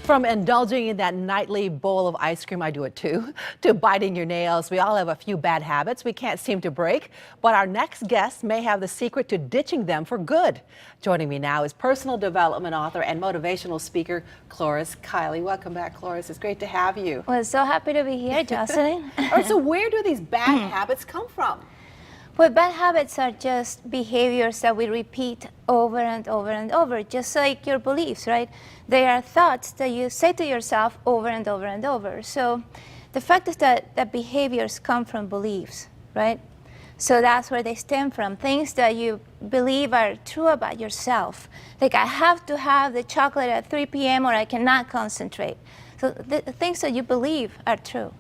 From indulging in that nightly bowl of ice cream, I do it too, to biting your nails. We all have a few bad habits we can't seem to break, but our next guest may have the secret to ditching them for good. Joining me now is personal development author and motivational speaker, Cloris Kylie. Welcome back, Cloris. It's great to have you. Well, so happy to be here, Jocelyn. All right, so where do these bad habits come from? Well, bad habits are just behaviors that we repeat over and over and over, just like your beliefs, right? They are thoughts that you say to yourself over and over and over. So the fact is that behaviors come from beliefs, right? So that's where they stem from, things that you believe are true about yourself. Like, I have to have the chocolate at 3 p.m. or I cannot concentrate. So the things that you believe are true.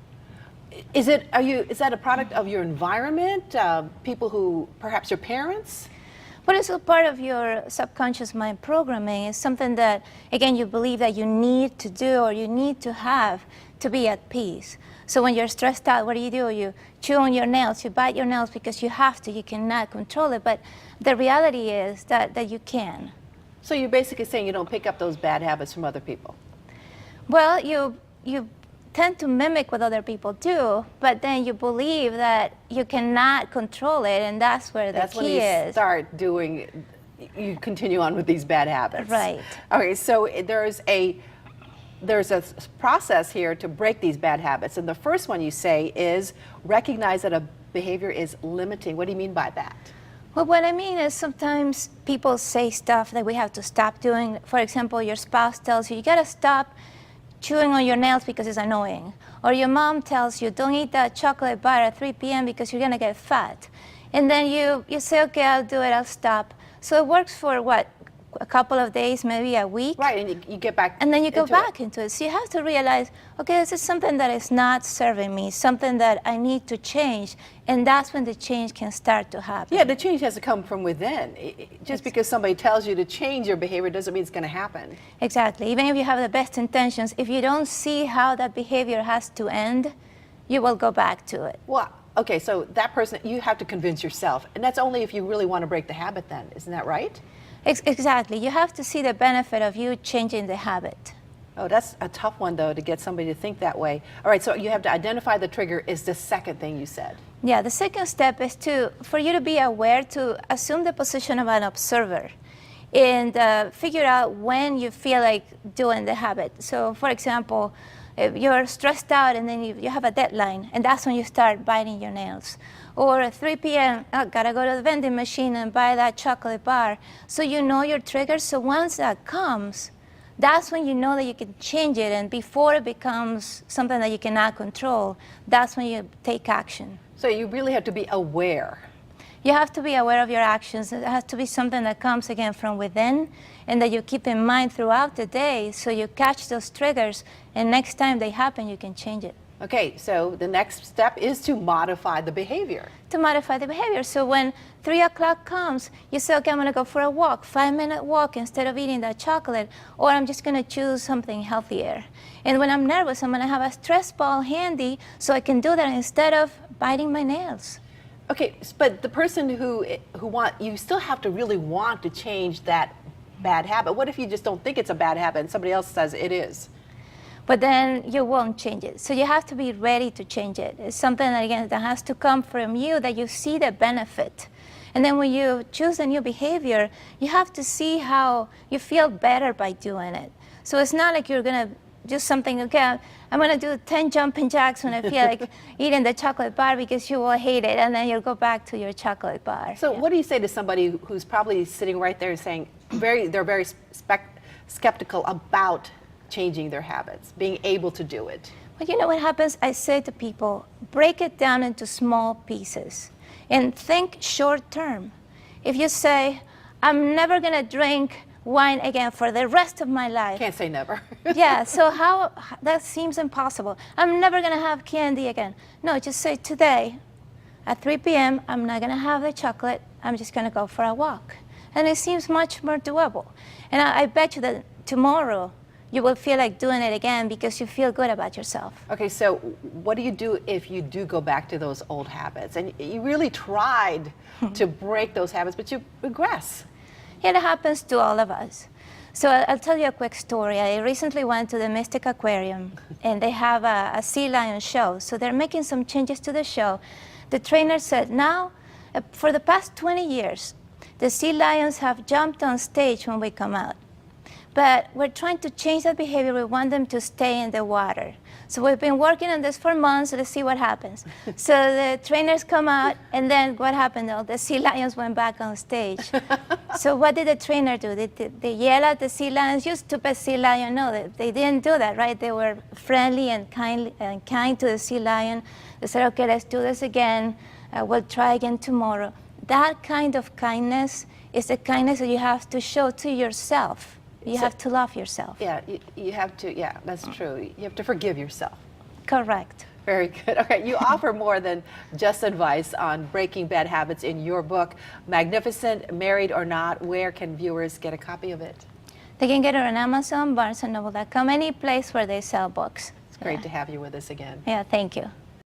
Is that a product of your environment, people who, perhaps your parents? But it's a part of your subconscious mind programming. It's something that, again, you believe that you need to do or you need to have to be at peace. So when you're stressed out, what do? You chew on your nails, you bite your nails because you have to, you cannot control it. But the reality is that you can. So you're basically saying you don't pick up those bad habits from other people? Well, you tend to mimic what other people do, but then you believe that you cannot control it, and that's where the key is. You continue on with these bad habits. Right. Okay, so there's a process here to break these bad habits, and the first one you say is recognize that a behavior is limiting. What do you mean by that? Well, what I mean is sometimes people say stuff that we have to stop doing. For example, your spouse tells you gotta stop chewing on your nails because it's annoying. Or your mom tells you, don't eat that chocolate bar at 3 p.m. because you're gonna get fat. And then you say, okay, I'll do it, I'll stop. So it works for what, a couple of days, maybe a week? Right, and you get back and then you go back into it. So you have to realize, okay, this is something that is not serving me, something that I need to change, and that's when the change can start to happen. Yeah, the change has to come from within. Just because somebody tells you to change your behavior doesn't mean it's going to happen. Exactly. Even if you have the best intentions, if you don't see how that behavior has to end, you will go back to it. Well, okay, so that person, you have to convince yourself, and that's only if you really want to break the habit then, isn't that right? Exactly. You have to see the benefit of you changing the habit. Oh, that's a tough one, though, to get somebody to think that way. All right, so you have to identify the trigger is the second thing you said. Yeah, the second step is for you to be aware, to assume the position of an observer and figure out when you feel like doing the habit. So, for example, if you're stressed out and then you have a deadline, and that's when you start biting your nails. Or at 3 p.m., I gotta go to the vending machine and buy that chocolate bar. So you know your triggers, so once that comes, that's when you know that you can change it, and before it becomes something that you cannot control, that's when you take action. So you really have to be aware. You have to be aware of your actions. It has to be something that comes, again, from within and that you keep in mind throughout the day, so you catch those triggers, and next time they happen, you can change it. Okay, so the next step is to modify the behavior. To modify the behavior. So when 3 o'clock comes, you say, okay, I'm gonna go for a walk, 5-minute walk instead of eating that chocolate, or I'm just gonna choose something healthier. And when I'm nervous, I'm gonna have a stress ball handy so I can do that instead of biting my nails. Okay, but the person who you still have to really want to change that bad habit. What if you just don't think it's a bad habit and somebody else says it is? But then you won't change it. So you have to be ready to change it. It's something that, again, that has to come from you, that you see the benefit. And then when you choose a new behavior, you have to see how you feel better by doing it. So it's not like you're gonna do something, okay, I'm gonna do 10 jumping jacks when I feel like eating the chocolate bar, because you will hate it, and then you'll go back to your chocolate bar. So what do you say to somebody who's probably sitting right there saying, they're very skeptical about changing their habits, being able to do it? Well, you know what happens? I say to people, break it down into small pieces and think short term. If you say, I'm never gonna drink wine again for the rest of my life. Can't say never. Yeah, so that seems impossible. I'm never gonna have candy again. No, just say today at 3 p.m., I'm not gonna have the chocolate, I'm just gonna go for a walk. And it seems much more doable. And I bet you that tomorrow, you will feel like doing it again because you feel good about yourself. Okay, so what do you do if you do go back to those old habits and you really tried to break those habits, but you regress? It happens to all of us. So I'll tell you a quick story. I recently went to the Mystic Aquarium, and they have a sea lion show. So they're making some changes to the show. The trainer said, now, for the past 20 years, the sea lions have jumped on stage when we come out. But we're trying to change that behavior. We want them to stay in the water. So we've been working on this for months. Let's see what happens. So the trainers come out, and then what happened? Though? The sea lions went back on stage. So what did the trainer do? Did they yell at the sea lions? You stupid sea lion. No, they didn't do that, right? They were friendly and kind to the sea lion. They said, okay, let's do this again. We'll try again tomorrow. That kind of kindness is the kindness that you have to show to yourself. You have to love yourself. Yeah, you have to, yeah, that's true. You have to forgive yourself. Correct. Very good. Okay, you offer more than just advice on breaking bad habits in your book, Magnificent, Married or Not. Where can viewers get a copy of it? They can get it on Amazon, BarnesandNoble.com, any place where they sell books. It's great to have you with us again. Yeah, thank you.